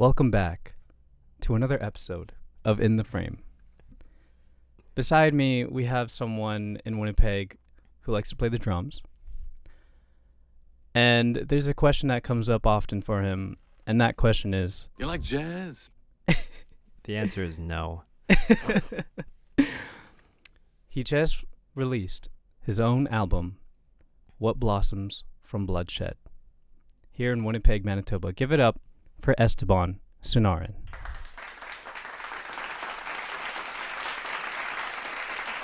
Welcome back to another episode of In the Frame. Beside me, we have someone in Winnipeg who likes to play the drums. And there's a question that comes up often for him, and that question is... You like jazz? The answer is no. He just released his own album, What Blossoms From Bloodshed, here in Winnipeg, Manitoba. Give it up for Esteban Seunarine.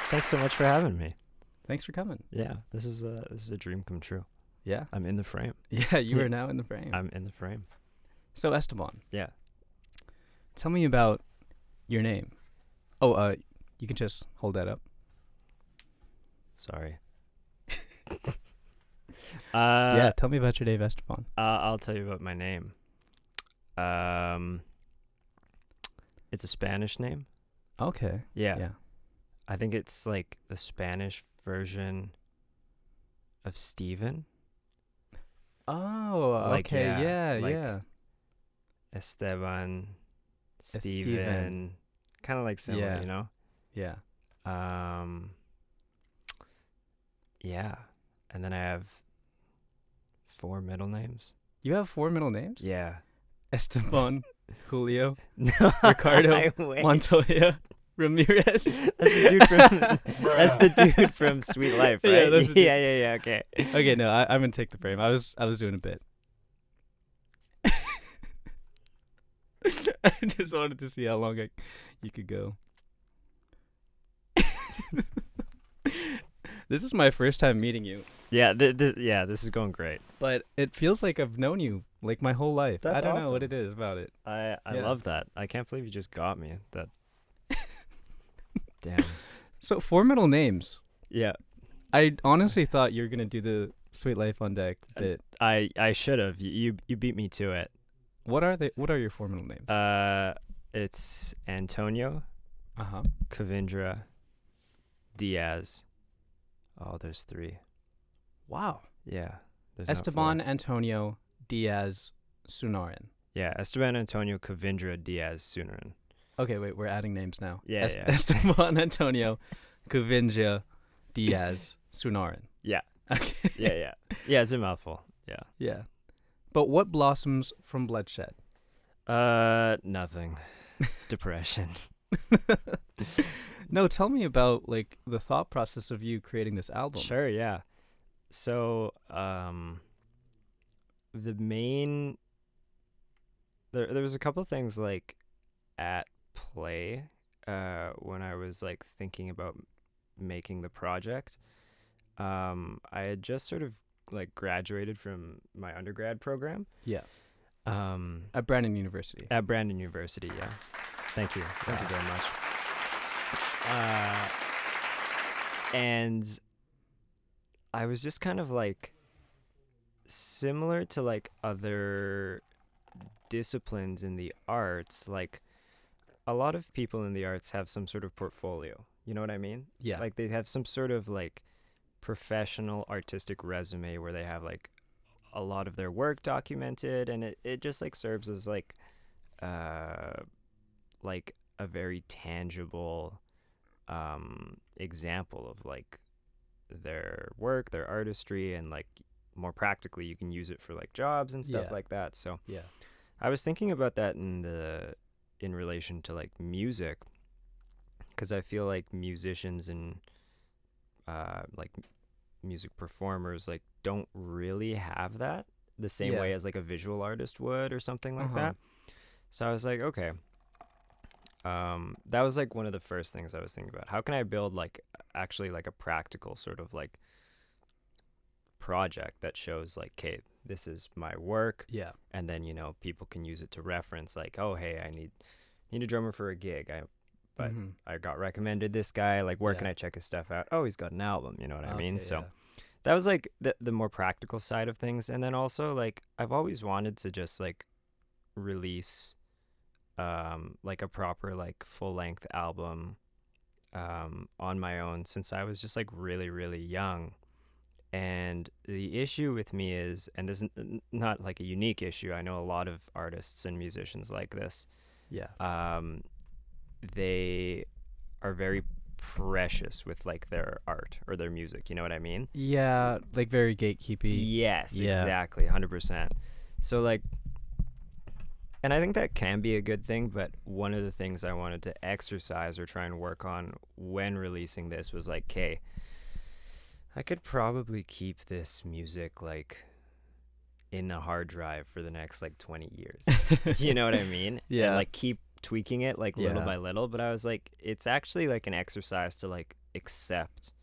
Thanks so much for having me. Thanks for coming. Yeah, this is a dream come true. Yeah. I'm in the frame. Yeah, you are now in the frame. I'm in the frame. So Esteban, Yeah. tell me about your name. Oh, you can just hold that up. Sorry. Yeah, tell me about your name, Esteban. I'll tell you about my name. It's a Spanish name. Okay. Yeah. I think it's like the Spanish version of Steven. Oh, Like, okay. yeah, Yeah, like- yeah. Esteban, Esteban. Steven. Kind of like similar, Yeah. you know? Yeah. Yeah. And then I have 4 middle names. You have 4 middle names? Yeah. Esteban, Julio, No, Ricardo, I wish. Montoya, Ramirez. That's the dude from Sweet Life, right? Yeah, that's the dude. yeah. Okay. Okay, no, I'm gonna take the frame. I was doing a bit. I just wanted to see how long you could go. This is my first time meeting you, Yeah. This is going great. but it feels like I've known you like my whole life. I That's don't know what awesome. it is about it. I Yeah. love that. I can't believe you just got me. That. Damn. So 4 middle names. Yeah. I honestly thought you were gonna do the Sweet Life on Deck bit. I should have. You beat me to it. What are they? What are your 4 middle names? It's Antonio, Uh-huh. Kavindra, Diaz. Oh, there's 3. Wow. Yeah. There's not Esteban 4. Antonio Diaz Seunarine. Yeah, Esteban Antonio Kavindra Diaz Seunarine. Okay, wait, we're adding names now. Yeah, yeah. Esteban Antonio Kavindra Diaz Seunarine. Yeah. Okay. Yeah. Yeah, it's a mouthful. Yeah. Yeah. But what blossoms from bloodshed? Nothing. Depression. No, tell me about like the thought process of you creating this album. Sure, yeah. So, the main there was a couple things like at play when I was like thinking about making the project. I had just sort of like graduated from my undergrad program. Yeah. Um At Brandon University. At Brandon University, yeah. Thank you very much. And I was just kind of like similar to like other disciplines in the arts, like a lot of people in the arts have some sort of portfolio. You know what I mean? Yeah. Like they have some sort of like professional artistic resume where they have like a lot of their work documented, and it just like serves as like a very tangible example of like their work, their artistry, and like more practically you can use it for like jobs and stuff Yeah. like that. So Yeah. I was thinking about that in relation to like music, because I feel like musicians and like music performers like don't really have that the same Yeah. way as like a visual artist would or something like Uh-huh. that. So I was like, okay. That was like one of the first things I was thinking about. How can I build like actually like a practical sort of like project that shows like, okay, this is my work, Yeah. and then you know people can use it to reference like, oh hey, I need a drummer for a gig. But Mhm. I got recommended this guy. Like, where can Yeah. I check his stuff out? Oh, he's got an album. You know what I mean? Okay, So yeah. that was like the more practical side of things. And then also like I've always wanted to just like release like a proper like full length album on my own since I was just like really, really young. And the issue with me is, and this is not like a unique issue. I know a lot of artists and musicians like this. Yeah. They are very precious with like their art or their music. You know what I mean? Yeah, like very gatekeepy. Yes, Yeah. exactly, 100%. So like, and I think that can be a good thing, but one of the things I wanted to exercise or try and work on when releasing this was like, okay, I could probably keep this music like in a hard drive for the next like 20 years. You know what I mean? Yeah. And like keep tweaking it like little Yeah. by little. But I was like, it's actually like an exercise to like accept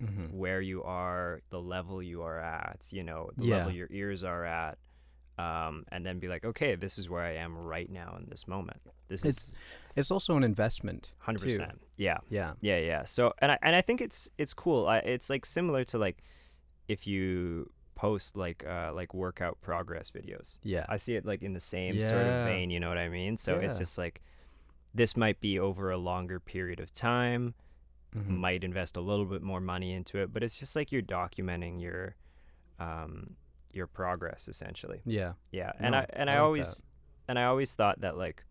Mm-hmm. where you are, the level you are at, you know, the Yeah. level your ears are at. And then be like, okay, this is where I am right now in this moment. This is It's also an investment. 100%. too. Yeah. Yeah. Yeah. So, and I think it's cool. It's like similar to like if you post like workout progress videos. Yeah. I see it like in the same sort of Yeah. vein, you know what I mean? So it's Yeah. just like this might be over a longer period of time, Mm-hmm. might invest a little bit more money into it, but it's just like you're documenting your progress essentially. Yeah. Yeah. No, And I I like always that. and I always thought that like,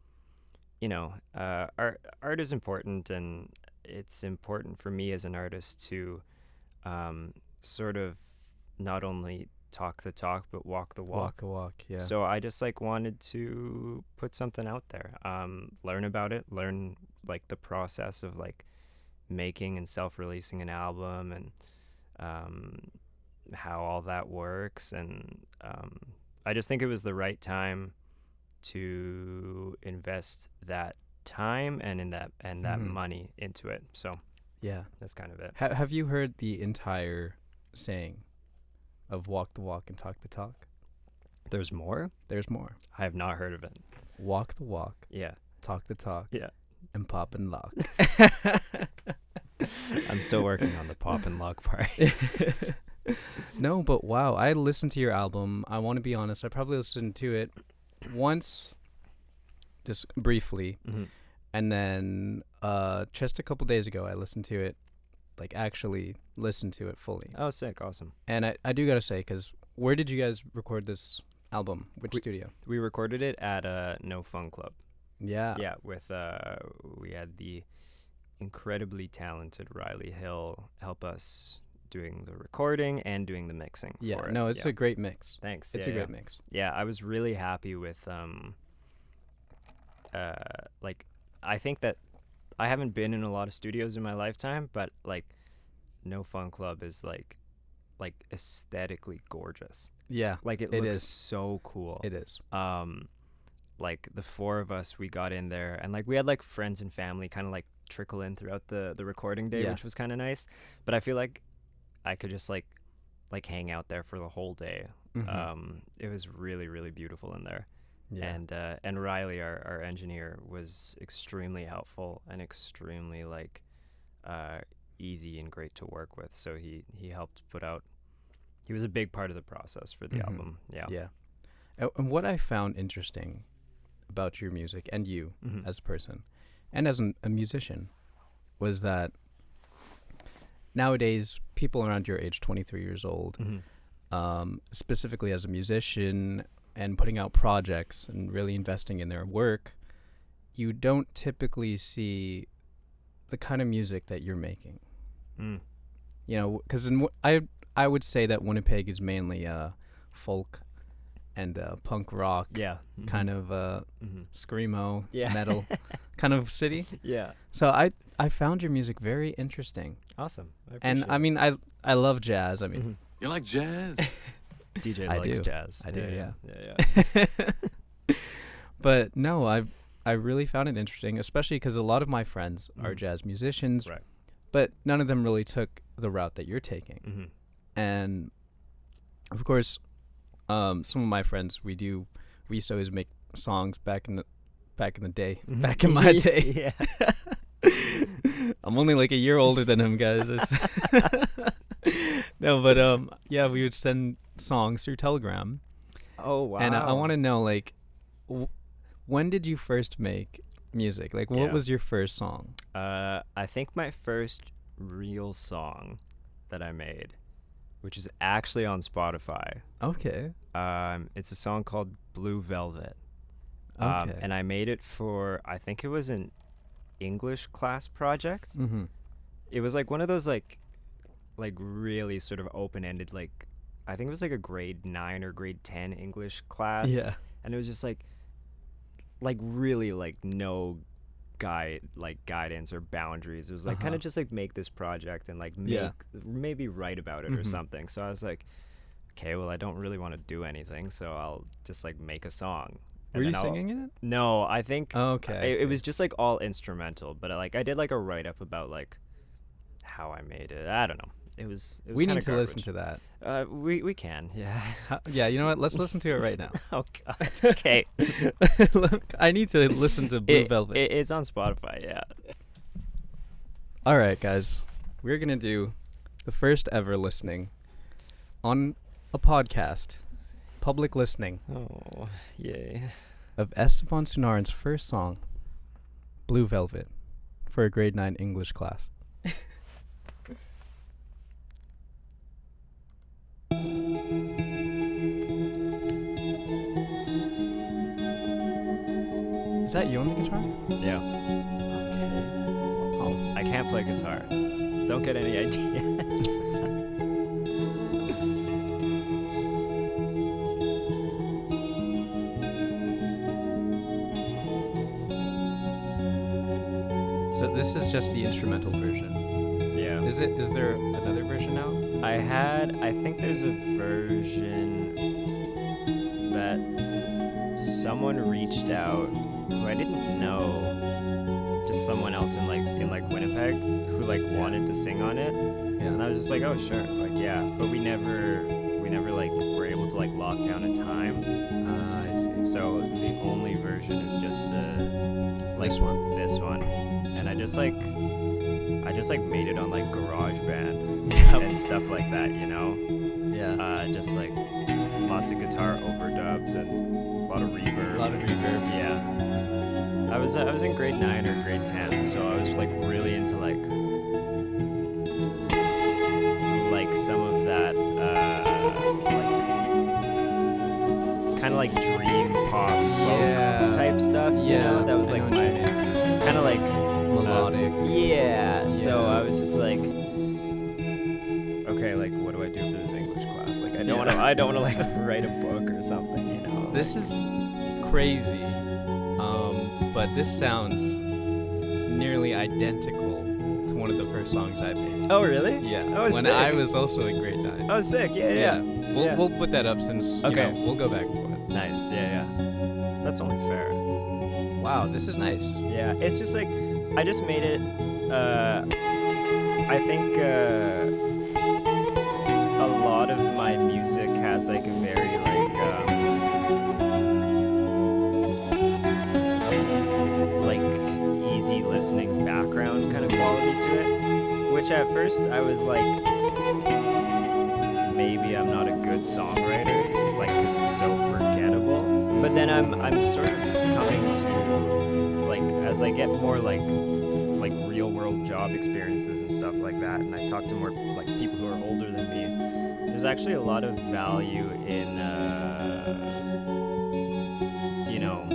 you know, art is important, and it's important for me as an artist to sort of not only talk the talk but walk the walk. Walk the walk. Yeah. So I just like wanted to put something out there, learn about it, learn like the process of like making and self-releasing an album, and how all that works. And I just think it was the right time to invest that time and that Mhm. money into it. So Yeah. that's kind of it. Have you heard the entire saying of walk the walk and talk the talk? There's more? There's more. I have not heard of it. Walk the walk, Yeah. talk the talk, Yeah. and pop and lock. I'm still working on the pop and lock part. No, but wow, I listened to your album. I want to be honest, I probably listened to it once, just briefly, Mm-hmm. and then just a couple days ago I listened to it, like actually listened to it fully. Oh, sick. Awesome. And I do gotta say, because where did you guys record this album? Which studio? We recorded it at No Fun Club. Yeah. Yeah, with we had the incredibly talented Riley Hill help us doing the recording and doing the mixing Yeah, for it. no, it's Yeah. a great mix. Thanks. It's Yeah, a yeah. great mix. Yeah, I was really happy with like I think that I haven't been in a lot of studios in my lifetime, but like No Fun Club is like aesthetically gorgeous. Yeah, Like it It looks is. so cool. it is. Like the four of us, we got in there, and like we had like friends and family kind of like trickle in throughout the recording day, Yeah. which was kind of nice. But I feel like I could just like hang out there for the whole day. Mhm. It was really, really beautiful in there. Yeah. And Riley, our engineer, was extremely helpful and extremely like easy and great to work with. So he helped put out. He was a big part of the process for the Mhm. album. Yeah. Yeah. And what I found interesting about your music and you Mhm. as a person and as a musician was that nowadays people around your age, 23 years old, Mhm. specifically as a musician and putting out projects and really investing in their work, you don't typically see the kind of music that you're making. Mm. You know, because I would say that Winnipeg is mainly folk and punk rock, Yeah. kind of Mhm. screamo, Yeah. metal kind of city. Yeah. So I found your music very interesting, Awesome. and I mean I love jazz. I mean, Mhm. You like jazz? DJ I likes do. jazz. I do, yeah. Yeah. but no, I really found it interesting, especially because a lot of my friends are Mhm. jazz musicians, Right. but none of them really took the route that you're taking. Mm-hmm. And of course, some of my friends we used to always make songs back in the day, Mhm. back in my day. Yeah. I'm only like a year older than him, guys. No, but yeah, we would send songs through Telegram, Oh wow. and I want to know, like, when did you first make music? Like, what Yeah. was your first song? I think my first real song that I made which is actually on Spotify. Okay. It's a song called Blue Velvet. Okay. And I made it for, I think it was an English class project. Mm-hmm. It was like one of those like really sort of open-ended, like I think it was like a grade 9 or grade 10 English class. Yeah. And it was just like really like no guidance or boundaries. It was like kind of just like make this project and like maybe write about it or something. So I was like, okay, well I don't really want to do anything, so I'll just like make a song. Were you singing it? No, I think okay. It was just like all instrumental, but like I did like a write up about like how I made it. I don't know. It was we need to garbage. listen to that. We can, yeah. Yeah, you know what? Let's listen to it right now. Oh God. Okay. Look, I need to listen to Blue Velvet. It's on Spotify, yeah. All right, guys. We're going to do the first ever listening on a podcast, public listening. Oh, yay. Of Esteban Seunarine's first song, Blue Velvet, for a grade 9 English class. Is that you on the guitar? Yeah. Okay. Oh, I can't play guitar. Don't get any ideas. So this is just the instrumental version. Yeah. Is there another version now? I think there's a version that someone reached out who I didn't know, just someone else in Winnipeg who like wanted to sing on it. Yeah. And I was just like, oh sure, like yeah. But we never like were able to like lock down a time. I see. So the only version is just This one. This one. And I just like made it on like GarageBand and stuff like that, you know? Yeah. Just like lots of guitar overdubs and a lot of reverb. Yeah. I was in grade 9 or grade 10, so I was like really into like some of that kind of like dream pop folk type stuff. You know? That was like my kind of like melodic. So I was just like, okay, like what do I do for this English class? Like I don't want to like write a book or something, you know. This is crazy, but this sounds nearly identical to one of the first songs I made. Oh really? Yeah. Oh, when sick. I was also in grade 9. Oh sick. Yeah. We'll put that up since you know, we'll go back and forth. Nice. Yeah. That's only fair. Wow, this is nice. Yeah, it's just like I just made it. I think a lot of my music has like a very like easy listening background kind of quality to it, which at first I was like, maybe I'm not a good songwriter, like because it's so forgettable. But then I'm sort of coming to like as I get more like real world job experiences and stuff like that, and I talk to more like people who are older than me, there's actually a lot of value in you know,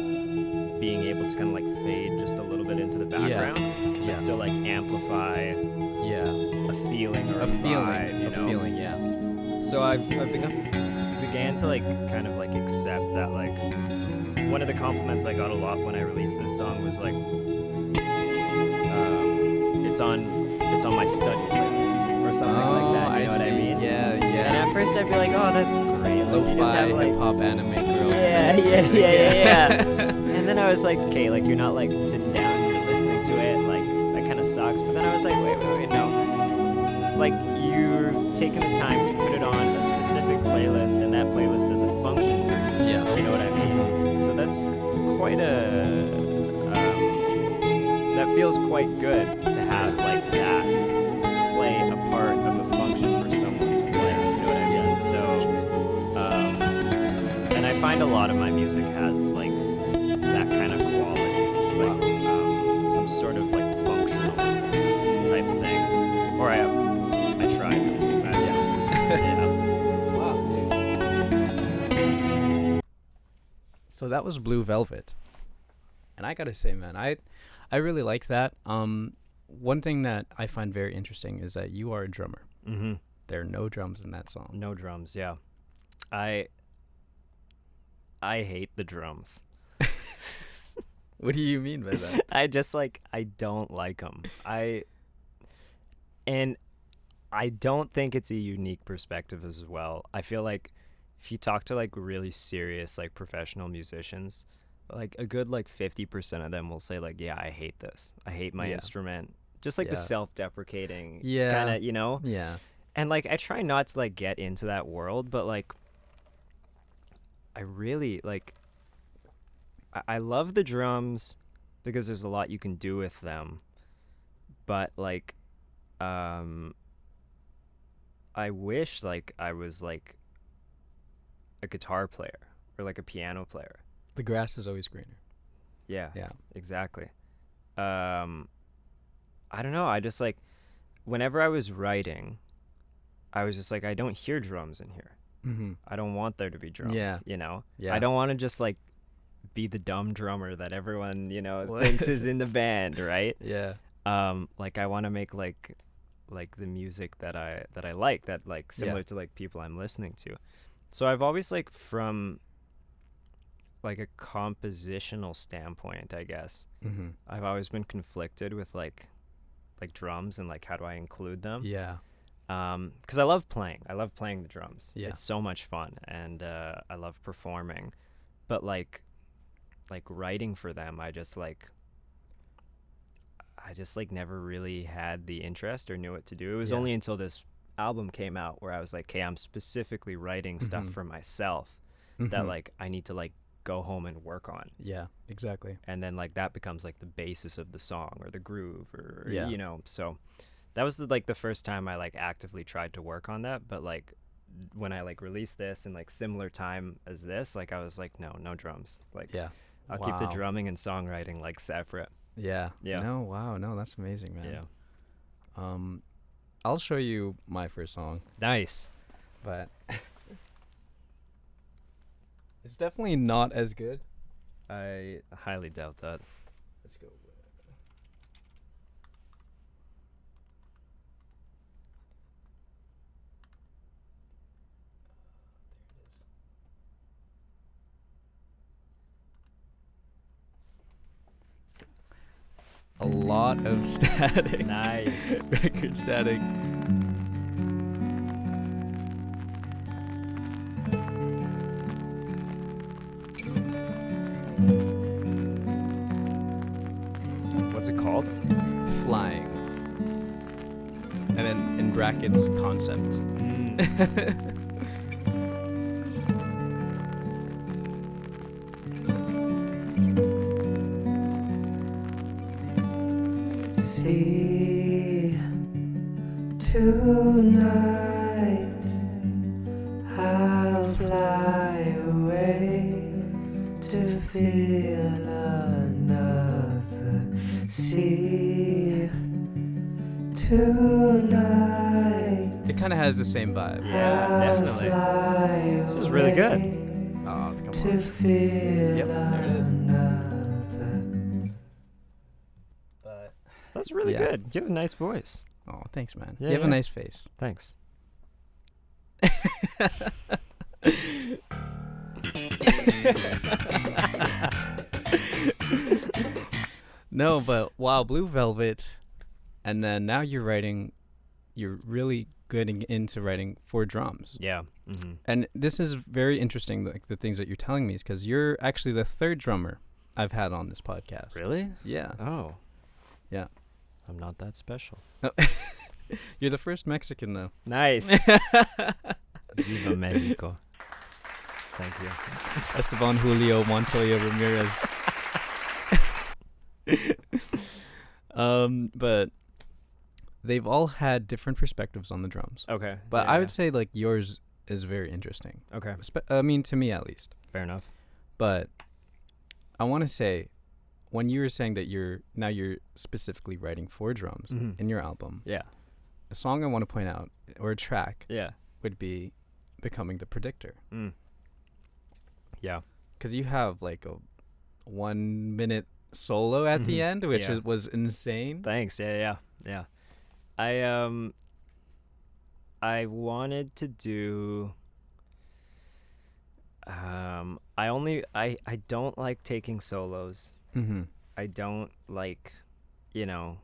being able to kind of like fade just a little bit into the background, but still like amplify a feeling or a vibe, you know? So I began to like kind of like accept that like one of the compliments I got a lot when I released this song was like it's on my study playlist or something like that. You know what I mean? Yeah. And at first I'd be like, oh, that's great. Like, Lo-fi you just have, like, hip-hop anime girls. Yeah. And then I was like, okay, like you're not like sitting down and you're listening to it, like that kind of sucks. But then I was like, wait, no. Like you've taken the time to put it on a specific playlist, and that playlist does a function for you. Yeah. You know what I mean? So that's quite that feels quite good to have like that play a part of a function for someone's life. You know what I mean? So, and I find a lot of my music has like that kind of quality, like some sort of like functional type thing. Or I try. So that was Blue Velvet. And I got to say, man, I really like that. One thing that I find very interesting is that you are a drummer. Mm-hmm. There are no drums in that song. No drums, yeah. I hate the drums. What do you mean by that? I don't like them. And I don't think it's a unique perspective as well. I feel like if you talk to like really serious like professional musicians, like a good like 50% of them will say like, yeah, I hate this. I hate my instrument. Just like the self-deprecating kind of, you know? Yeah. And like I try not to like get into that world, but like I really like I love the drums because there's a lot you can do with them. But like I wish like I was like a guitar player or like a piano player. The grass is always greener. Yeah. Yeah. Exactly. I don't know. I just like whenever I was writing, I was just like, I don't hear drums in here. Mm-hmm. I don't want there to be drums. Yeah. You know. Yeah. I don't want to just like be the dumb drummer that everyone thinks is in the band, right? Yeah. Like I want to make like the music that I like, that like similar to like people I'm listening to. So I've always like from like a compositional standpoint, I guess, Mm-hmm. I've always been conflicted with like drums and like how do I include them? Yeah. Because I love playing the drums. Yeah. It's so much fun, and I love performing, but like writing for them, I just never really had the interest or knew what to do. It was only until this album came out where I was like, okay, I'm specifically writing stuff for myself that like I need to like go home and work on. Yeah, exactly. And then like that becomes like the basis of the song or the groove or Yeah. you know. So that was the first time I like actively tried to work on that. But like when I like released this in like similar time as this, like I was like, no drums. Like Yeah. I'll keep the drumming and songwriting like separate. Yeah. Yeah. No, wow. No, that's amazing, man. Yeah. I'll show you my first song, Nice. but it's definitely not as good. I highly doubt that. Let's go. A lot of static. Nice. Record static. What's it called? Flying. And then in brackets, concept. See, tonight I'll fly away to feel another. See, tonight It kind of has the same vibe. Yeah, definitely. This is really good. Oh, come to on. feel Yep, there it is. another. But That's really Yeah. good. You have a nice voice. oh, thanks, man. Yeah, You have a yeah. nice face. Thanks. No, but wow, Blue Velvet, and then now you're really getting into writing for drums. Yeah. Mm-hmm. And this is very interesting, like the things that you're telling me, is because you're actually the third drummer I've had on this podcast. Really? Yeah. Oh. Yeah. I'm not that special. You're the first Mexican, though. Nice. Viva Mexico. Thank you. Esteban Julio Montoya Ramirez. But they've all had different perspectives on the drums. Okay. But yeah, I would say like yours is very interesting. Okay. I mean, to me at least. Fair enough. But I want to say, when you were saying that you're specifically writing for drums Mhm. in your album, Yeah. a song I want to point out, or a track, Yeah. would be Becoming the Predictor. Mm. Yeah. because you have like a 1 minute solo at the end, which Yeah. was insane. Thanks. Yeah. I wanted to do. I don't like taking solos. Mm-hmm. I don't like, you know,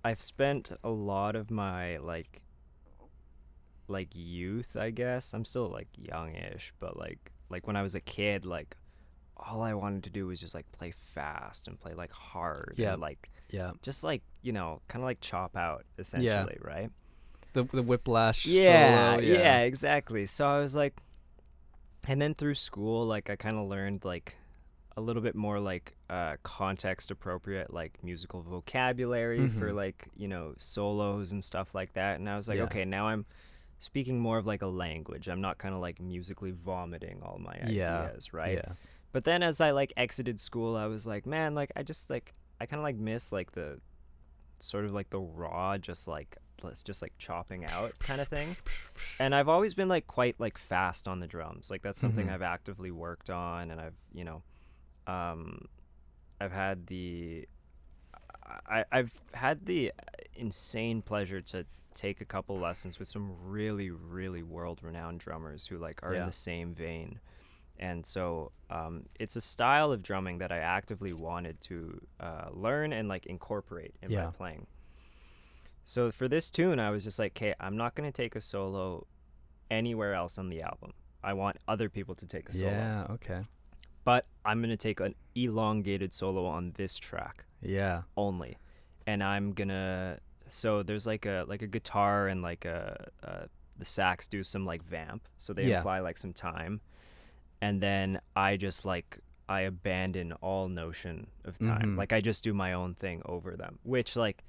I've spent a lot of my like youth, I guess. I'm still like youngish, but like when I was a kid, like all I wanted to do was just like play fast and play like hard Yep. and like Yeah. just like, kind of like chop out essentially, right? The Whiplash Yeah, solo. yeah, exactly. So I was like, and then through school, like I kind of learned like a little bit more like context appropriate like musical vocabulary for like, solos and stuff like that. And I was like, Yeah. okay, now I'm speaking more of like a language. I'm not kind of like musically vomiting all my ideas, right? Yeah. But then as I like exited school, I was like, man, like I just like I kind of like miss like the sort of like the raw, just like let's just like chopping out kind of thing. And I've always been like quite like fast on the drums. Like that's something Mhm. I've actively worked on, and I've had the I've had the insane pleasure to take a couple lessons with some really, really world-renowned drummers who like are in Yeah. the same vein. And so it's a style of drumming that I actively wanted to learn and like incorporate in Yeah. my playing. So for this tune, I was just like, okay, I'm not going to take a solo anywhere else on the album. I want other people to take a solo. Yeah. Okay. But I'm going to take an elongated solo on this track Yeah. only. And I'm going to, so there's like a guitar and like the sax do some like vamp. So they Yeah. imply like some time. And then I just like, I abandon all notion of time. Mhm. Like I just do my own thing over them, which like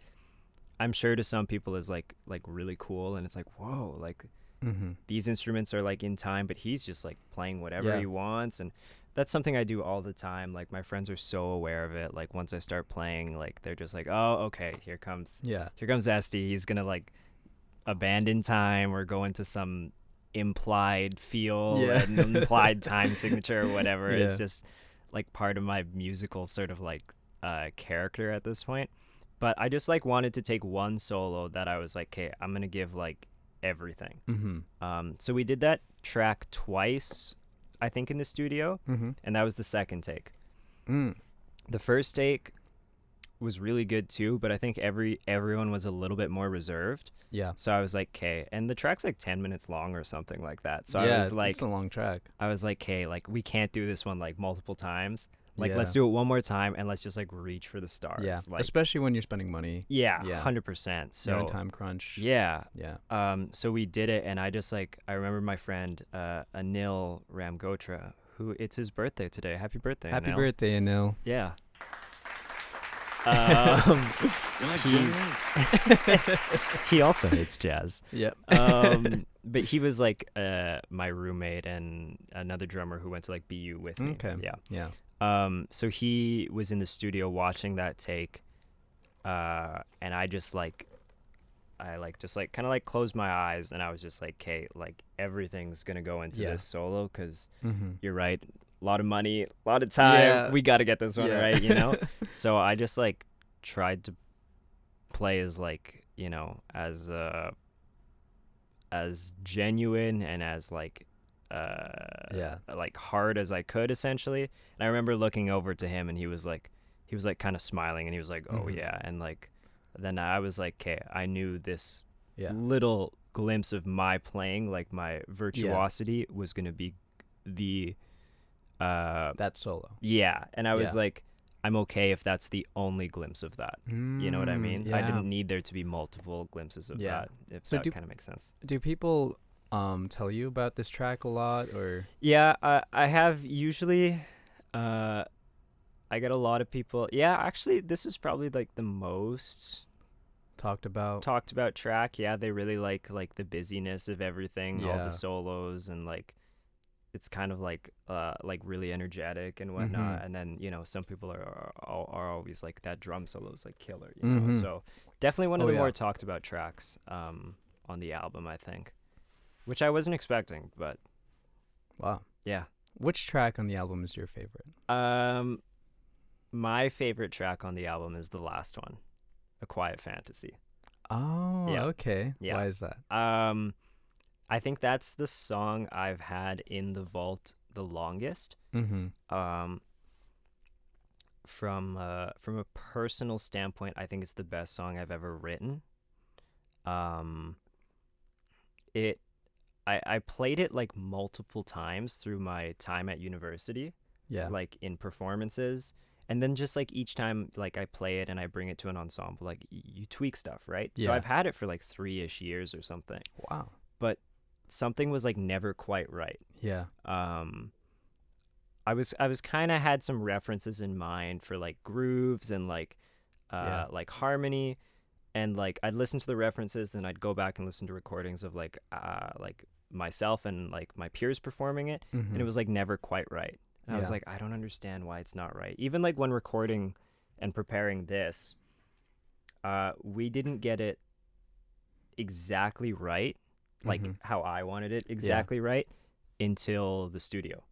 I'm sure to some people is like really cool. And it's like, whoa, like Mm-hmm. these instruments are like in time, but he's just like playing whatever Yeah. he wants. And that's something I do all the time. Like my friends are so aware of it. Like once I start playing, like they're just like, oh, okay, here comes Yeah. Esty. He's gonna like abandon time or go into some implied feel Yeah. and implied time signature or whatever. Yeah. It's just like part of my musical sort of like character at this point. But I just like wanted to take one solo that I was like, okay, I'm gonna give like everything. Mm-hmm. So we did that track twice, I think, in the studio, Mm-hmm. and that was the second take. Mm. The first take was really good too, but I think everyone was a little bit more reserved. Yeah. So I was like, okay, and the track's like 10 minutes long or something like that. So yeah, I was like, it's a long track. okay, like we can't do this one like multiple times. Like Yeah. let's do it one more time and let's just like reach for the stars. Yeah. Like, Especially when you're spending money. yeah, Yeah. 100%. So You're on time crunch. yeah. Yeah. So we did it, and I just like I remember my friend Anil Ramgotra, who it's his birthday today. Happy birthday! Happy Anil. birthday, Anil. Yeah. He also hates jazz. Yep. But he was like my roommate and another drummer who went to like BU with me. Okay. Yeah. Yeah. So he was in the studio watching that take, and I just like kind of like closed my eyes, and I was just like, okay, like everything's gonna go into Yeah. this solo, because Mm-hmm. you're right, a lot of money, a lot of time, Yeah. we got to get this one Yeah. right, So I just like tried to play as like as genuine and as like Yeah. like hard as I could, essentially. And I remember looking over to him, and he was like kind of smiling, and he was like, oh Mhm. yeah. And like then I was like, okay, I knew this Yeah. little glimpse of my playing, like my virtuosity, was gonna be the That solo. yeah. And I was Yeah. like, I'm okay if that's the only glimpse of that. You know what I mean? I Yeah. didn't need there to be multiple glimpses of Yeah. that, if So that kind of makes sense. Do people tell you about this track a lot, or? Yeah, I have usually. I get a lot of people. Yeah, actually, this is probably like the most Talked about? talked about track. Yeah, they really like the busyness of everything, all Yeah. the solos, and like it's kind of like really energetic and whatnot. Mhm. And then some people are always like that drum solo is like killer. You know, Mhm. so definitely one of Oh, the yeah. more talked about tracks on the album, I think. which I wasn't expecting, but Wow. yeah. Which track on the album is your favorite? My favorite track on the album is the last one, A Quiet Fantasy. Oh, Yeah. okay. Yeah. Why is that? I think that's the song I've had in the vault the longest. Mm-hmm. From a personal standpoint, I think it's the best song I've ever written. I played it like multiple times through my time at university, Yeah. like in performances, and then just like each time like I play it and I bring it to an ensemble, like you tweak stuff, right? So Yeah. I've had it for like 3-ish years or something, Wow. but something was like never quite right. Yeah. I was kind of had some references in mind for like grooves and like like harmony, and like I'd listen to the references, then I'd go back and listen to recordings of like myself and like my peers performing it, Mm-hmm. and it was like never quite right. And I was Yeah. like, I don't understand why it's not right. Even like when recording and preparing this, we didn't get it exactly right, like Mhm. how I wanted it exactly right, until the studio,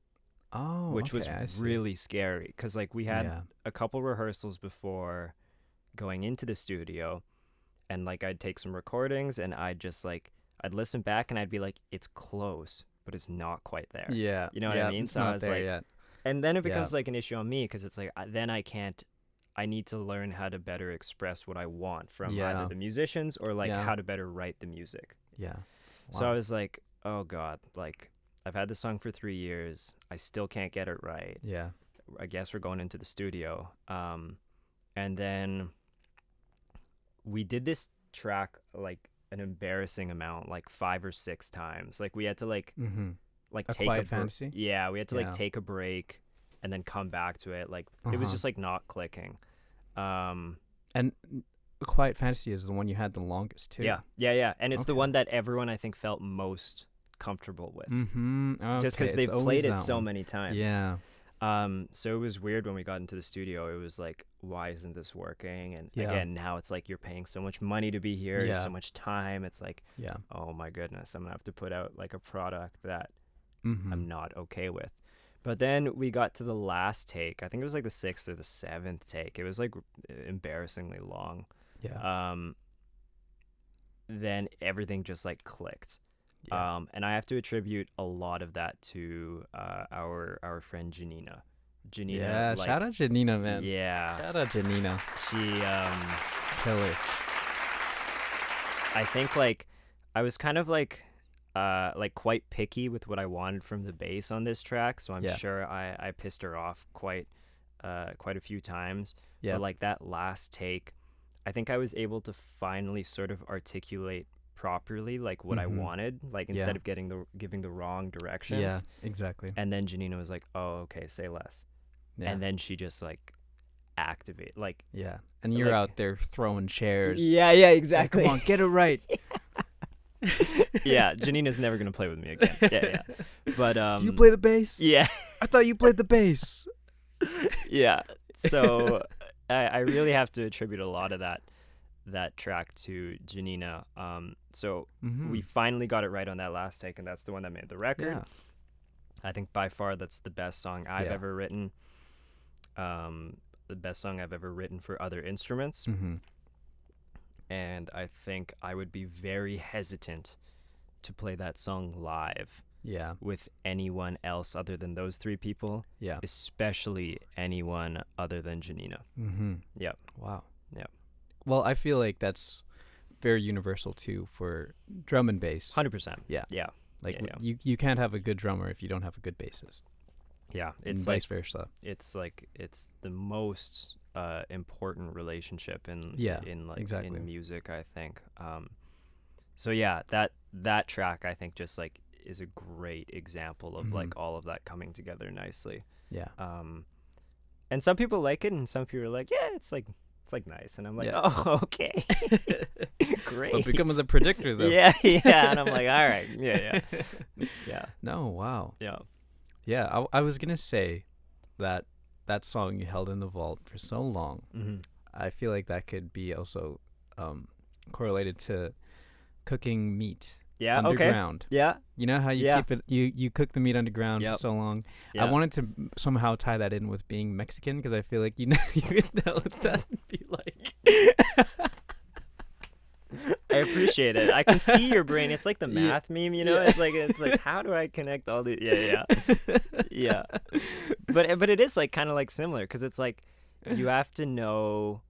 Oh, which okay, I was see. really scary because like we had Yeah. a couple rehearsals before going into the studio, and like I'd take some recordings and I'd just like I'd listen back and I'd be like, it's close, but it's not quite there. Yeah. You know what I yeah, mean? It's So I not was there like, yet. and then it Yeah. becomes like an issue on me because it's like then I need to learn how to better express what I want from Yeah. either the musicians or like Yeah. how to better write the music. Yeah. So I Wow. was like, oh God, like I've had this song for 3 years. I still can't get it right. Yeah. I guess we're going into the studio. And then we did this track like an embarrassing amount, like 5 or 6 times. Like we had to like Mm-hmm. like A take Quiet a Fantasy? Yeah, we had to Yeah. like take a break and then come back to it. Like it was Uh-huh. just like not clicking. And A Quiet Fantasy is the one you had the longest too. Yeah. And it's the Okay. one that everyone I think felt most comfortable with. Mm-hmm. Okay. Just because it's they've always played it that so one. many times. Yeah. So it was weird when we got into the studio. It was like, why isn't this working? And Yeah. again, now it's like you're paying so much money to be here, Yeah. so much time. It's like, Yeah. oh my goodness, I'm gonna have to put out like a product that Mm-hmm. I'm not okay with. But then we got to the last take. I think it was like the 6th or the 7th take. It was like embarrassingly long. Yeah. Then everything just like clicked. Yeah. And I have to attribute a lot of that to our friend Janina. Janina, Yeah. like, Shout out Janina, man. yeah, Shout out Janina. she Killer. I think like I was kind of like quite picky with what I wanted from the bass on this track, so I'm Yeah. sure I pissed her off quite a few times. Yeah. But like that last take, I think I was able to finally sort of articulate properly like what I Mhm. wanted, like instead Yeah. of giving the wrong directions. Yeah. Exactly. And then Janina was like, "Oh, okay, say less." Yeah. And then she just like activate like yeah. And you're like- out there throwing chairs. yeah, It's like, come on, get it right. Yeah, Janina's never gonna play with me again. Yeah. But Do you play the bass? Yeah. I thought you played the bass. Yeah. So I really have to attribute a lot of that track to Janina. So Mm-hmm. we finally got it right on that last take, and that's the one that made the record. Yeah. I think by far that's the best song I've Yeah. ever written. The best song I've ever written for other instruments. Mm-hmm. And I think I would be very hesitant to play that song live Yeah. with anyone else other than those 3 people, Yeah. especially anyone other than Janina. Mm-hmm. Yep. Wow. Yep. Well, I feel like that's very universal too for drum and bass. 100%. Yeah. Yeah. Like yeah. you can't have a good drummer if you don't have a good bassist. Yeah. And It's vice like versa. it's the most important relationship in Yeah, like exactly. in music, I think. So yeah, that track I think just like is a great example of like Mhm. all of that coming together nicely. Yeah. And some people like it, and some people are like, yeah, it's like nice, and I'm like, Yeah. oh, okay, great. But becomes a predictor though. yeah, and I'm like, all right, yeah. No, wow. Yeah. Yeah, I was gonna say that song you held in the vault for so long. Mm-hmm. I feel like that could be also correlated to cooking meat Yeah. Okay. underground. Yeah. You know how you Yeah. keep it, you cook the meat underground Yep. for so long. I Yeah. wanted to somehow tie that in with being Mexican because I feel like you know you could know what that would be like. I appreciate it. I can see your brain. It's like the Yeah. math meme, you know. Yeah. It's like how do I connect all the yeah. But it is like kind of like similar because it's like you have to know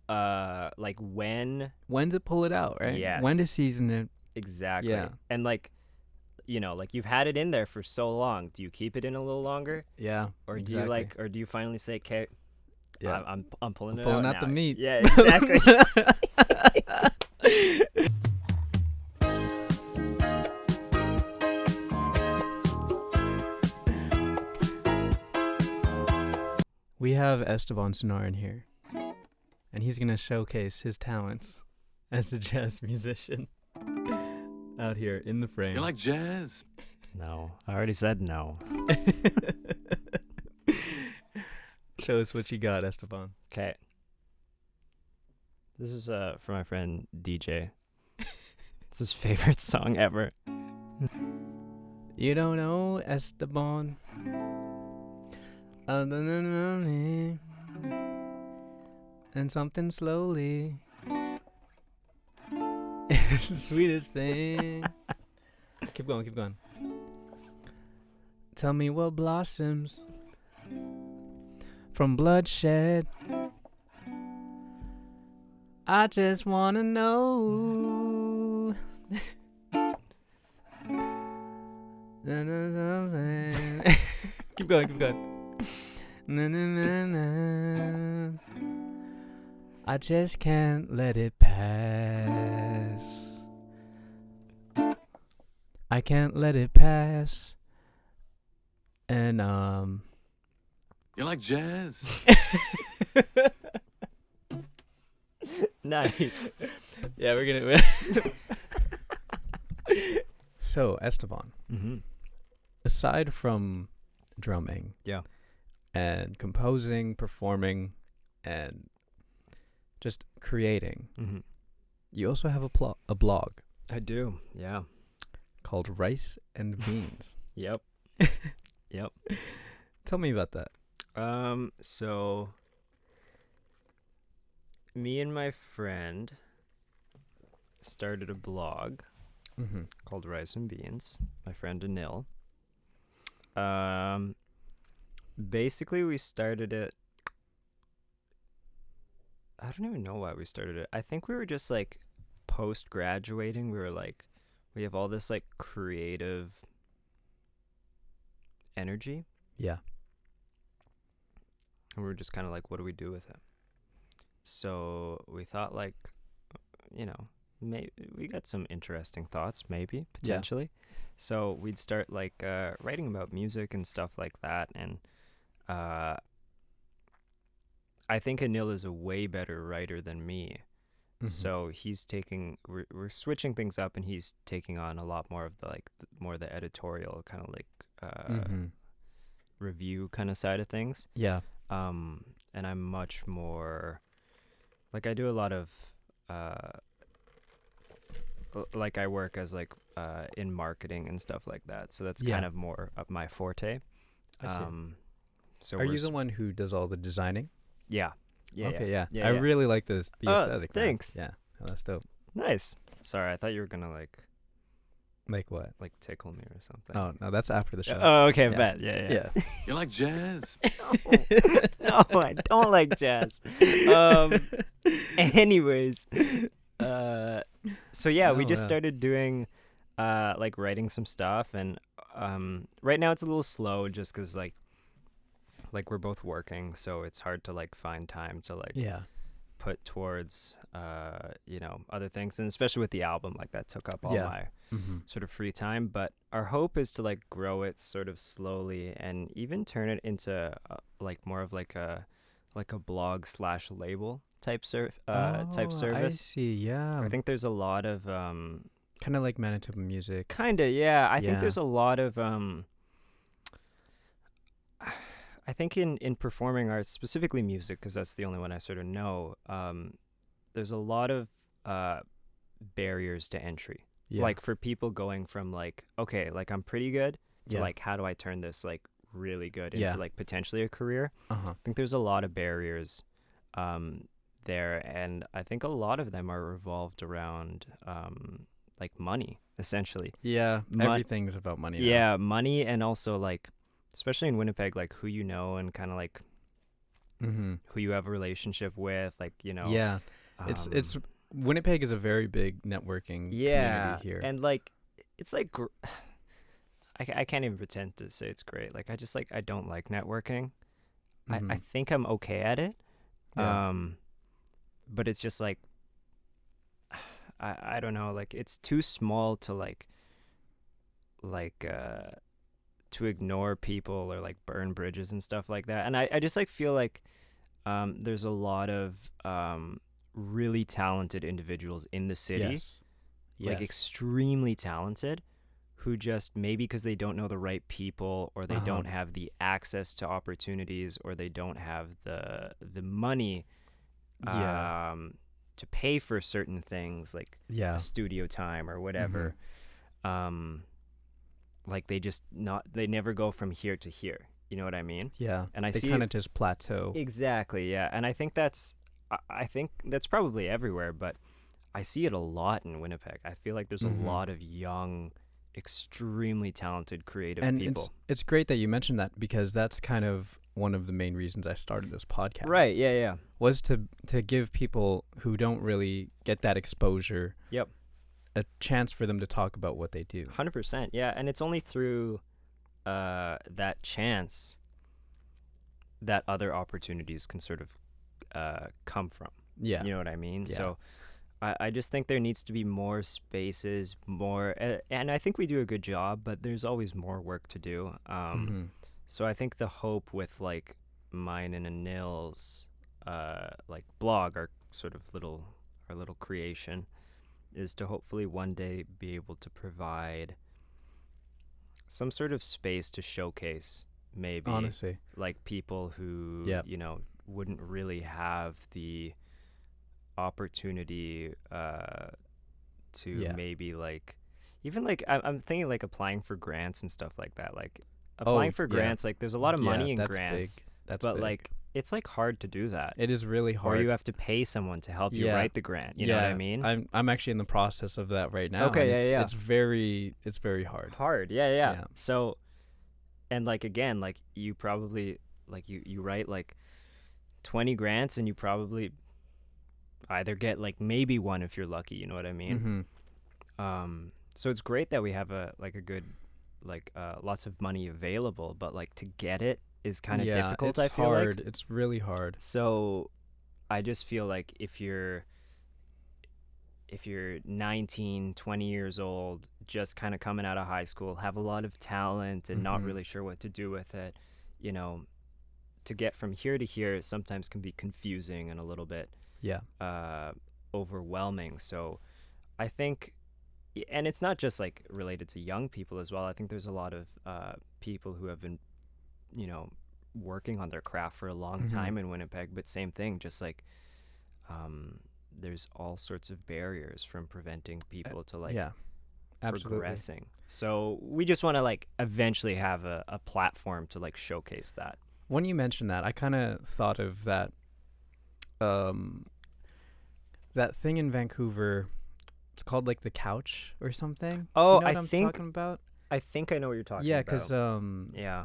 like when When to pull it out, right? When to Yes. season it. exactly Yeah. and like like you've had it in there for so long. Do you keep it in a little longer, Yeah. or do exactly. you finally say, "Okay, Yeah. I'm pulling it Pulling out out the now." meat. Yeah, exactly. We have Esteban Seunarine here, and he's gonna showcase his talents as a jazz musician out here in the frame. You like jazz? No, I already said no. Show us what you got, Esteban. Okay. This is for my friend DJ. It's his favorite song ever. You don't know Esteban. Other than me. And something slowly. It's the sweetest thing. Keep going, keep going. Tell me what blossoms from bloodshed. I just wanna know. Keep going, keep going. Na, na, na, na. I just can't let it pass. I can't let it pass. And You like jazz? Nice. yeah, we're gonna. So Esteban, Mm-hmm. aside from drumming, Yeah. and composing, performing, and just creating, Mm-hmm. you also have a blog I do. Yeah. called Rice and Beans. Yep. Yep. Tell me about that. So me and my friend started a blog Mm-hmm. called Rice and Beans. My friend Anil. Basically we started it. I don't even know why we started it. I think we were just like post graduating. We were like, we have all this like creative energy, Yeah. and we were just kind of like, what do we do with it? So we thought like, maybe we got some interesting thoughts, maybe potentially. So we'd start like writing about music and stuff like that, and I think Anil is a way better writer than me. Mhm. So he's taking, we're switching things up, and he's taking on a lot more of the like more the editorial kind of like Mhm. review kind of side of things. Yeah. And I'm much more like, I do a lot of like I work as like in marketing and stuff like that. So that's Yeah. kind of more of my forte. I see. So Are we're you the one who does all the designing? yeah. Yeah. Okay, yeah. yeah. I really like the Oh, aesthetic. man. thanks. Yeah. Oh, that's dope. Nice. Sorry, I thought you were gonna like What? tickle me or something. Oh, no, that's after the show. Oh, okay, Yeah. bet. Yeah. You like jazz? No, I don't like jazz. Anyways, so yeah, we Oh, just yeah. started doing, like writing some stuff, and right now it's a little slow just because like we're both working, so it's hard to like find time to like Yeah. put towards other things, and especially with the album, like that took up all Yeah. my Mm-hmm. sort of free time. But our hope is to like grow it sort of slowly, and even turn it into like more of like a blog / label type type I service. see. Yeah. I think there's a lot of kind of like Manitoba music. kinda, yeah. I think Yeah. there's a lot of I think in performing arts, specifically music, because that's the only one I sort of know, there's a lot of barriers to entry. Yeah. Like for people going from like, okay, like I'm pretty good to Yeah. like, how do I turn this like really good Yeah. into like potentially a career? Uh-huh. I think there's a lot of barriers there, and I think a lot of them are revolved around like money, essentially. Yeah. Mon- Everything's about money now. Yeah, money, and also like, especially in Winnipeg, like who you know and kind of like Mm-hmm. who you have a relationship with, like, you know. Yeah. It's Winnipeg is a very big networking community here. and like it's like I can't even pretend to say it's great. Like I don't like networking. I Mhm. think I'm okay at it. Yeah. But it's just like I don't know, like it's too small to to ignore people or like burn bridges and stuff like that. And I just like feel like there's a lot of really talented individuals in the city, Yes. like Yes. extremely talented, who just maybe because they don't know the right people, or they Uh-huh. don't have the access to opportunities, or they don't have the money Yeah. to pay for certain things like Yeah. studio time or whatever. Like they never go from here to here. You know what I mean? Yeah. And I they see kind of just plateau. Exactly, yeah. And I think that's probably everywhere, but I see it a lot in Winnipeg. I feel like there's Mhm. a lot of young, extremely talented, creative And people. it's great that you mentioned that, because that's kind of one of the main reasons I started this podcast. Right, yeah. Was to give people who don't really get that exposure Yep. a chance for them to talk about what they do. 100%, yeah. And it's only through that chance that other opportunities can sort of come from. Yeah. You know what I mean? Yeah. So I just think there needs to be more spaces, more, and I think we do a good job, but there's always more work to do. Mhm. So I think the hope with like mine and Anil's like blog, our little creation, is to hopefully one day be able to provide some sort of space to showcase maybe Honestly. like people who Yep. you know wouldn't really have the opportunity to Yeah. maybe like even like I'm thinking like applying for grants and stuff like that, like applying for yeah. grants, like there's a lot of money in that's grants, big. That's but big. like it's like hard to do that, it is really hard. or you have to pay someone to help you Yeah. write the grant, you know what I mean? I'm actually in the process of that right now. Okay, and yeah. It's very hard. Hard, yeah. Yeah. So, and like again, like you probably like you write like 20 grants, and you probably either get like maybe one if you're lucky, you know what I mean? Mhm. So it's great that we have a good lots of money available, but like to get it is kind of difficult. It's I feel hard. like It's really hard. so. I just feel like if you're 19, 20 years old, just kind of coming out of high school, have a lot of talent and not Mhm. really sure what to do with it, you know, to get from here to here sometimes can be confusing and a little bit Yeah. overwhelming. So I think, and it's not just like related to young people as well. I think there's a lot of people who have been, you know, working on their craft for a long Mhm. time in Winnipeg, but same thing, just like there's all sorts of barriers from preventing people to like yeah. Absolutely. progressing. So we just want to like eventually have a platform to like showcase that. When you mentioned that, I kind of thought of that that thing in Vancouver. It's called like the Couch or something. Oh, you know I what I'm think- talking about. I think I know what you're talking Yeah, about. because Yeah.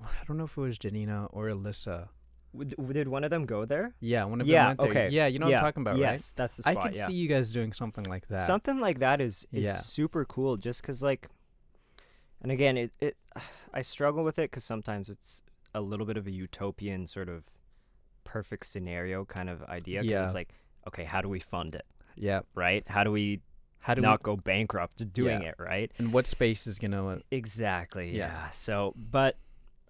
I don't know if it was Janina or Alyssa. Did one of them go there? Yeah, one of Yeah, them went there. okay. Yeah, you know what I'm talking about, right? Yes, that's the I spot. could yeah. see you guys doing something like that. Something like that is Yeah. super cool, just because like, and again, it I struggle with it because sometimes it's a little bit of a utopian sort of perfect scenario kind of idea. 'Cause Yeah. it's like, okay, how do we fund it, Yeah. right? How do we How do not go bankrupt doing Yeah. it, right? and what space is gonna? Exactly. Yeah. Yeah. So, but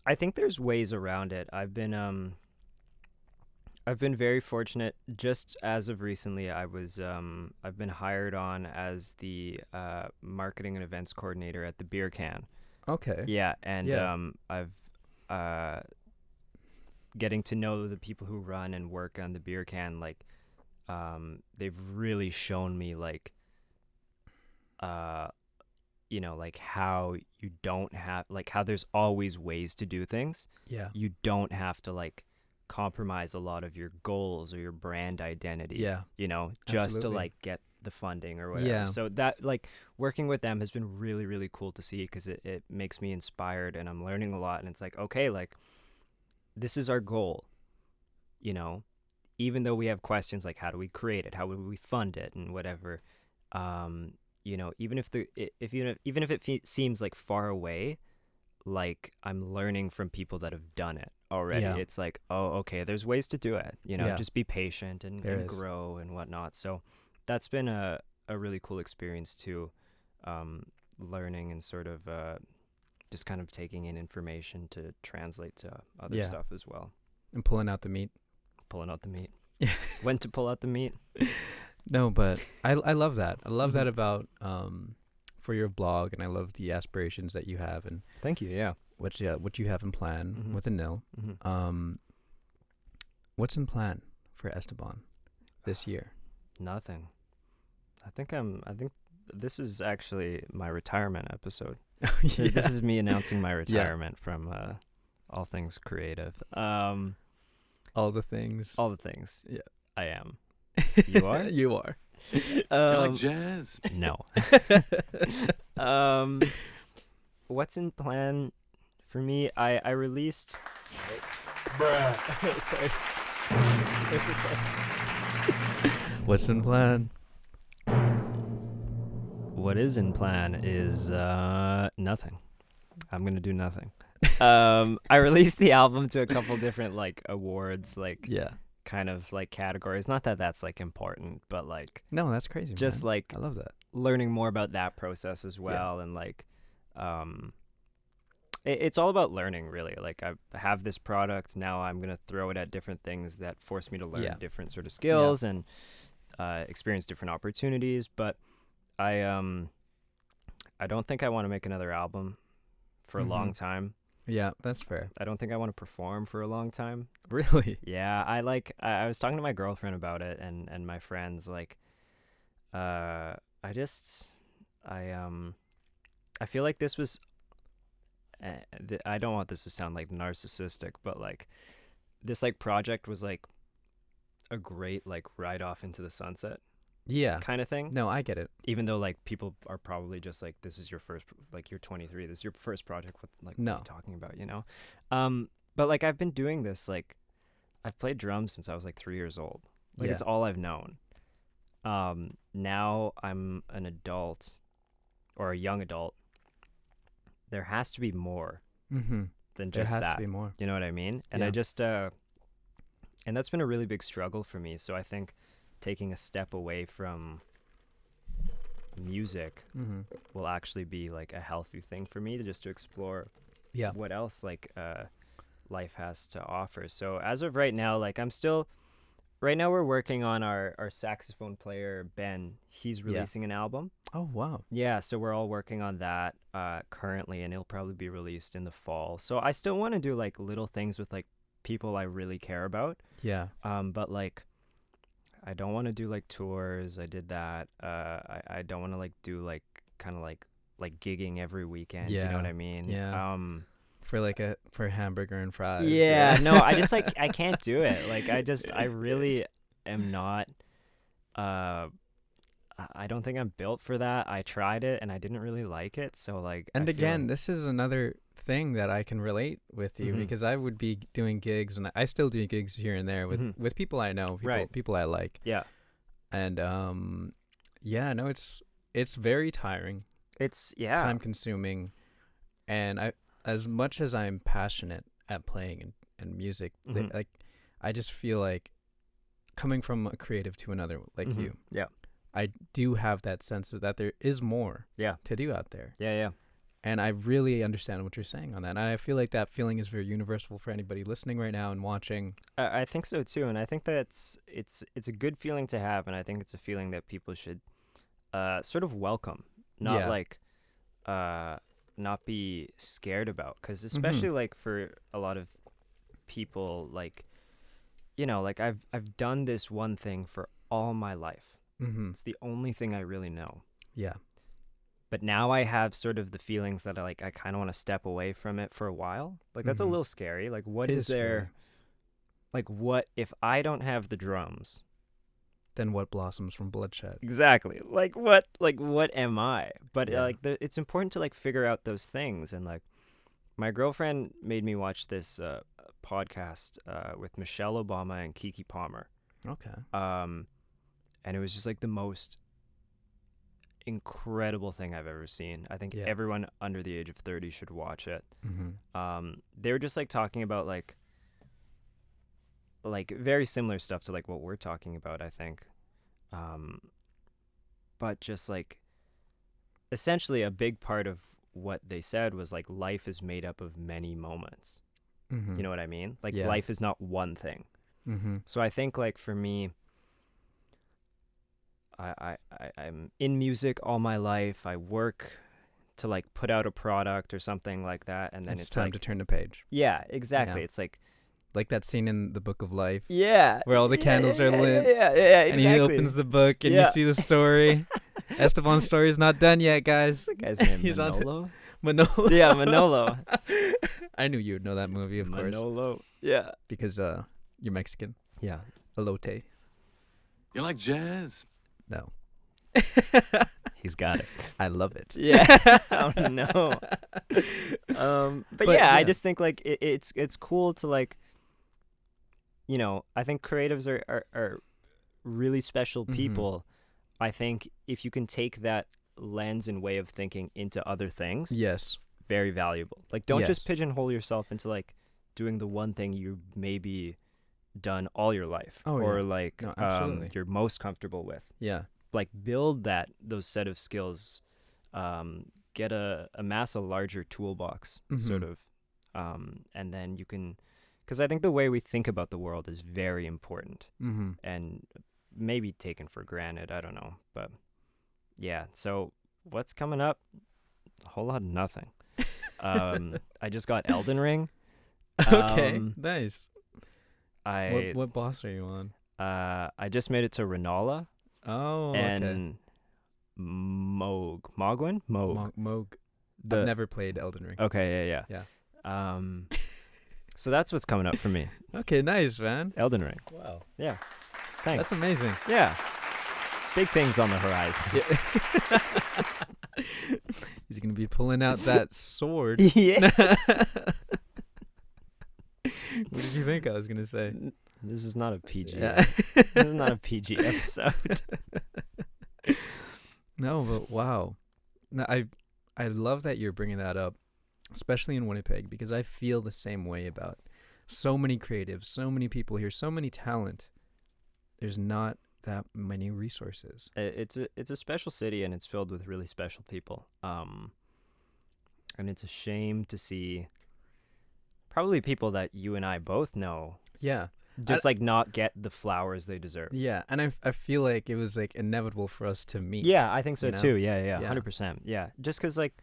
I think there's ways around it. I've been very fortunate. Just as of recently, I've been hired on as the marketing and events coordinator at the Beer Can. Okay. Yeah, and Yeah. I've getting to know the people who run and work on the Beer Can. Like, they've really shown me like you know, like how you don't have, like how there's always ways to do things. Yeah. You don't have to like compromise a lot of your goals or your brand identity, Yeah. you know, just to Absolutely. like get the funding or whatever. Yeah. So that like working with them has been really, really cool to see, because it makes me inspired and I'm learning a lot. And it's like, okay, like this is our goal, you know, even though we have questions like how do we create it, how would we fund it, and whatever. You know, even if it seems like far away, like I'm learning from people that have done it already. Yeah. It's like, oh, okay, there's ways to do it, you know. Yeah. Just be patient and There is. grow and whatnot. So that's been a really cool experience too, learning and sort of just kind of taking in information to translate to other Yeah. stuff as well. And pulling out the meat. Pulling out the meat. When to pull out the meat. No, but I love that. I love that Mhm. about for your blog, and I love the aspirations that you have and Thank you. Yeah. what you have in plan Mhm. with a nil. Mm-hmm. What's in plan for Esteban this year? Nothing. I think this is actually my retirement episide. Yeah. This is me announcing my retirement from all things creative. All the things. All the things. Yeah. I am. You are? You are. You like jazz? No. What's in plan for me? I released. Sorry. What's in plan? What is in plan is nothing. I'm gonna do nothing. I released the album to a couple different like awards, like Yeah. kind of like categories. Not that that's like important, but like No, that's crazy. just man. like I love that. learning more about that process as well. And like it's all about learning, really. Like I have this product now, I'm gonna throw it at different things that force me to learn Yeah. different sort of skills and experience different opportunities. But I don't think I want to make another album for a long Mhm. time. Yeah, that's fair. I don't think I want to perform for a long time. Really? Yeah, I was talking to my girlfriend about it and my friends, like I feel like this was I don't want this to sound like narcissistic, but like this like project was like a great like ride off into the sunset Yeah. kind of thing. No, I get it. Even though like people are probably just like, this is your first, like you're 23, this is your first project, what like what are No. you talking about, you know? But like I've been doing this, like I've played drums since I was like 3 years old. Like Yeah. it's all I've known. Now I'm an adult or a young adult. There has to be more Mm-hmm. than There just has that. to be more. You know what I mean? And I Yeah. just and that's been a really big struggle for me. So I think taking a step away from music Mm-hmm. will actually be like a healthy thing for me to just to explore Yeah. what else like life has to offer. So as of right now, like I'm still right now we're working on our saxophone player Ben. He's releasing an album. Oh wow. Yeah, so we're all working on that currently, and it'll probably be released in the fall. So I still want to do like little things with like people I really care about. Yeah. But like I don't want to do like tours. I did that. I don't want to like do like kind of like gigging every weekend. You know what Yeah. I mean? Yeah. For hamburger and fries. Yeah. No, I just like I can't do it. Like I really am not. I don't think I'm built for that. I tried it and I didn't really like it. So like. And I feel again, like- this is another thing that I can relate with you Mhm. because I would be doing gigs, and I still do gigs here and there with Mhm. with people I know, Right. people I like. Yeah. And yeah, no, it's very tiring, It's time consuming, and as much as I'm passionate at playing and music, Mhm. like I just feel like coming from a creative to another like Mhm. you, Yeah. I do have that sense of that there is more Yeah. to do out there. Yeah. And I really understand what you're saying on that. And I feel like that feeling is very universal for anybody listening right now and watching. I think so too, and I think that it's a good feeling to have, and I think it's a feeling that people should sort of welcome, not Yeah. like not be scared about, because especially like for a lot of people, like you know, like I've done this one thing for all my life. Mm-hmm. It's the only thing I really know. Yeah. But now I have sort of the feelings that I kind of want to step away from it for a while. Like that's a Mhm. little scary. Like what It is is scary. there? Like what if I don't have the drums? Then what blossoms from bloodshed? Exactly. Like what am I? But Yeah. it's important to like figure out those things. And like my girlfriend made me watch this podcast with Michelle Obama and Kiki Palmer. Okay. And it was just like the most incredible thing I've ever seen. I think Yeah. everyone under the age of 30 should watch it. Mm-hmm. They were just like talking about like very similar stuff to like what we're talking about, I think. But just like essentially a big part of what they said was like life is made up of many moments. Mm-hmm. You know what I mean? Like Yeah. life is not one thing. Mm-hmm. So I think like for me, I'm in music all my life. I work to like put out a product or something like that, and then It's it's time like to turn the page. yeah, exactly. Yeah. It's like Like that scene in The Book of Life. yeah, Where all the candles are lit, Yeah, And exactly. he opens the book and Yeah. you see the story. Esteban's story is not done yet, guys. What's the guy's name? He's on- Manolo. Manolo. Yeah, Manolo. I knew you would know that movie, of course, Manolo. Yeah. because you're Mexican. Yeah. Elote. You like jazz? No. He's got it. I love it. Yeah. Oh no. But yeah, yeah. I just think like it's cool to like, you know, I think creatives are really special Mhm. people. I think if you can take that lens and way of thinking into other things, Yes. very valuable. Like don't Yes. just pigeonhole yourself into like doing the one thing you maybe done all your life Oh, or yeah. like No, absolutely. you're most comfortable with. Yeah. Like build those set of skills, get amass a larger toolbox sort Mhm. of, and then you can, because I think the way we think about the world is very important Mm-hmm. and maybe taken for granted. I don't know, but yeah. So what's coming up? A whole lot of nothing. I just got Elden Ring. Okay. Um, Nice. I What boss are you on? I just made it to Renala Oh, okay. and Mogwin. Moog. The- I've never played Elden Ring. Okay, yeah. So that's what's coming up for me. Okay, nice, man. Elden Ring. Wow. Yeah. Thanks. That's amazing. Yeah. Big things on the horizon. He's going to be pulling out that sword. Yeah. What did you think I was going to say? This is not a PG. Yeah. This is not a PG episode. No, but wow. No, I love that you're bringing that up, especially in Winnipeg, because I feel the same way about so many creatives, so many people here, so many talent. There's not that many resources. It's a special city and it's filled with really special people. And it's a shame to see probably people that you and I both know Yeah. just like not get the flowers they deserve. Yeah, and I feel like it was like inevitable for us to meet. Yeah, I think so you know? too. Yeah, Yeah. 100%. Yeah, just because like,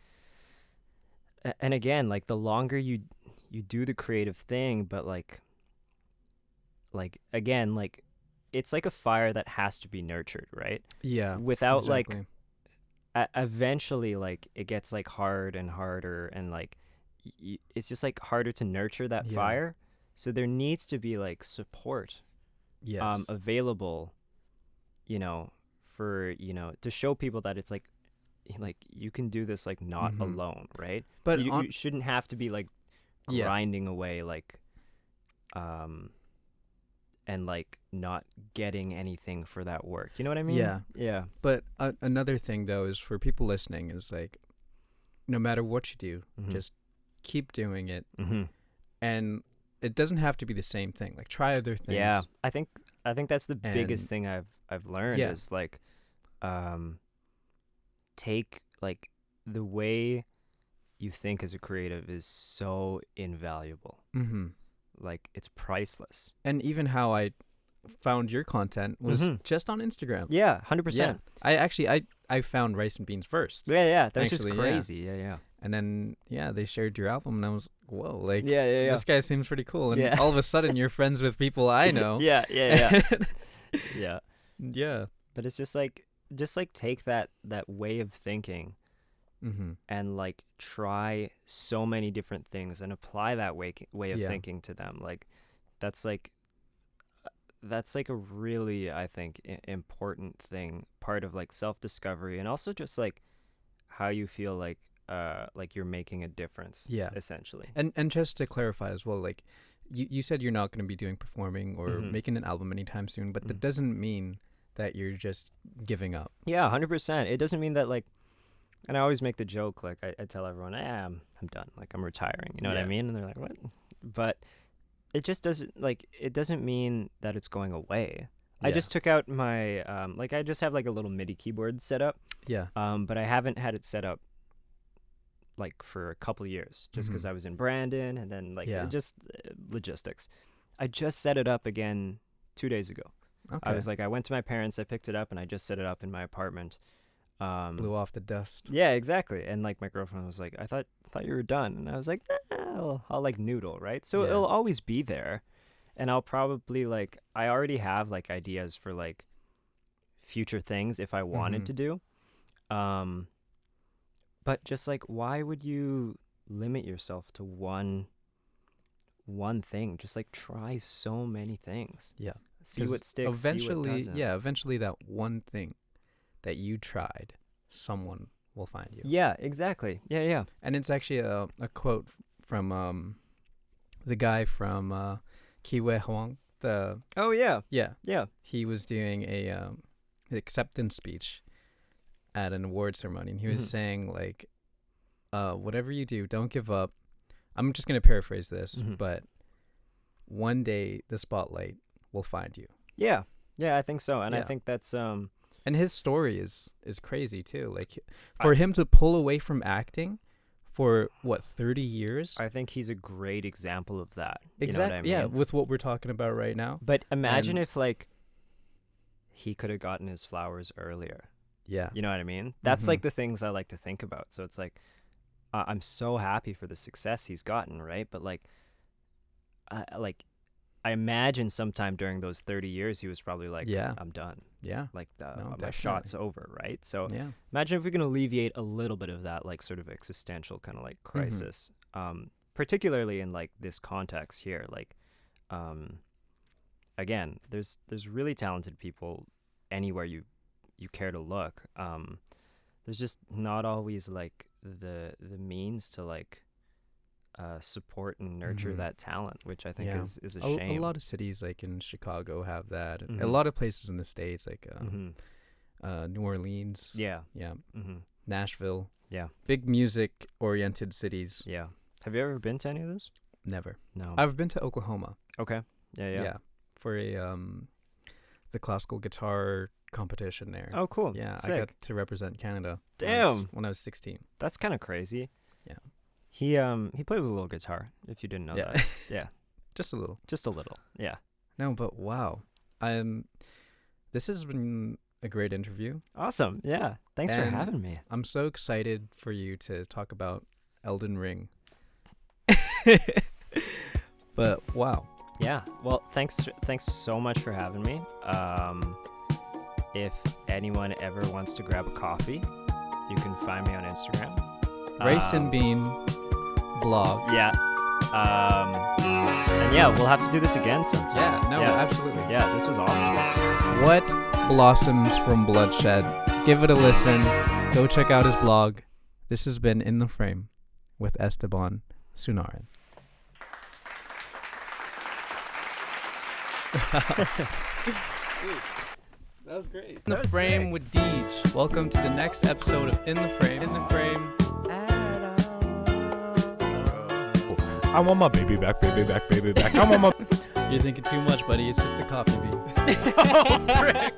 and again, like the longer you do the creative thing, but like again, like it's like a fire that has to be nurtured, right? Yeah. Without exactly. like, eventually, like it gets like hard and harder, and like it's just like harder to nurture that Yeah. fire. So there needs to be like support Yes. available, you know, for, you know, to show people that it's like you can do this like not Mhm. alone, right? but you shouldn't have to be like Yeah. grinding away like and like not getting anything for that work. You know what I mean? Yeah. Yeah. But another thing though is for people listening is like, no matter what you do, Mhm. just keep doing it, Mm-hmm. and it doesn't have to be the same thing. Like try other things. Yeah. I think that's the biggest And- thing I've learned Yeah. is like take like the way you think as a creative is so invaluable. Mm-hmm. Like it's priceless. And even how I found your content was Mhm. just on Instagram. Yeah, 100%. I found Rice and Beans first, Yeah. That's just Actually, yeah. crazy. Yeah. and then they shared your album, and I was whoa, like Yeah. this guy seems pretty cool. And Yeah. all of a sudden, you're friends with people I know. Yeah. Yeah. Yeah. But it's just like take that way of thinking Mm-hmm. and like try so many different things and apply that way of Yeah. thinking to them. Like that's like a really, I think, important thing, part of like self-discovery, and also just like how you feel like you're making a difference, Yeah. essentially. And just to clarify as well, like you said you're not going to be doing performing or Mhm. making an album anytime soon, but that Mhm. doesn't mean that you're just giving up. Yeah, 100%. It doesn't mean that like, and I always make the joke, like I tell everyone, I'm done, like I'm retiring, you know what I Yeah. mean? And they're like, what? But it just doesn't, like, it doesn't mean that it's going away. I Yeah. just took out my, like I just have like a little MIDI keyboard set up, Yeah. but I haven't had it set up like for a couple of years, just because Mhm. I was in Brandon, and then like Yeah. just logistics. I just set it up again 2 days ago. Okay. I was like, I went to my parents, I picked it up, and I just set it up in my apartment. Blew off the dust. Yeah, exactly. And like my girlfriend was like, I thought you were done, and I was like, nah, I'll like noodle, right? So Yeah. it'll always be there, and I'll probably like, I already have like ideas for like future things if I wanted Mhm. to do. But just like, why would you limit yourself to one thing? Just like try so many things. Yeah. See 'Cause what sticks, see what Eventually, doesn't. yeah, eventually that one thing that you tried, someone will find you. Yeah, exactly. Yeah. And it's actually a quote from the guy from Kiwe Huang. Oh yeah. Yeah, he was doing a acceptance speech at an award ceremony, and he was Mhm. saying like, whatever you do, don't give up. I'm just gonna paraphrase this, Mhm. but one day the spotlight will find you. Yeah, I think so, and I Yeah. think that's And his story is crazy too. Like for him to pull away from acting for what 30 years? I think he's a great example of that. Exactly. You know what I mean? Yeah, with what we're talking about right now. But imagine And- if like he could have gotten his flowers earlier. Yeah. You know what I mean? That's Mhm. like the things I like to think about. So it's like I'm so happy for the success he's gotten, right? But like I imagine sometime during those 30 years he was probably like, Yeah. I'm done. Yeah. Like No, my definitely. shot's over, right? So Yeah. imagine if we can alleviate a little bit of that like sort of existential kind of like Mm-hmm. crisis, particularly in like this context here. Like, again, there's really talented people anywhere you care to look. There's just not always like the means to like support and nurture Mhm. that talent, which I think Yeah. is a A shame. lot of cities like in Chicago have that. And a Mhm. lot of places in the States like Mhm. New Orleans. Yeah. Yeah. Mm-hmm. Nashville. Yeah. Big music oriented cities. Yeah. Have you ever been to any of those? Never. No. I've been to Oklahoma. Okay. Yeah. For a the classical guitar competition there. Oh, cool. Yeah, I Sick. got to represent Canada. Damn. When I was 16. That's kind of crazy. Yeah. He plays a little guitar, if you didn't know Yeah. that. Yeah. Just a little. Just a little. Yeah. No, but wow. This has been a great interview. Awesome. Yeah. Thanks for And having me. I'm so excited for you to talk about Elden Ring. But wow. Yeah. Well, thanks so much for having me. If anyone ever wants to grab a coffee, you can find me on Instagram. Rice and Bean blog. Yeah. And yeah, we'll have to do this again sometime. Yeah, no, Yeah. absolutely. Yeah, this was awesome. What Blossoms From Bloodshed? Give it a listen. Go check out his blog. This has been In the Frame with Esteban Seunarine. That was great. In the Frame with Deej. Welcome to the next episode of In the Frame. In the Frame. I want my baby back, baby back, baby back. I want my. You're thinking too much, buddy. It's just a coffee bean.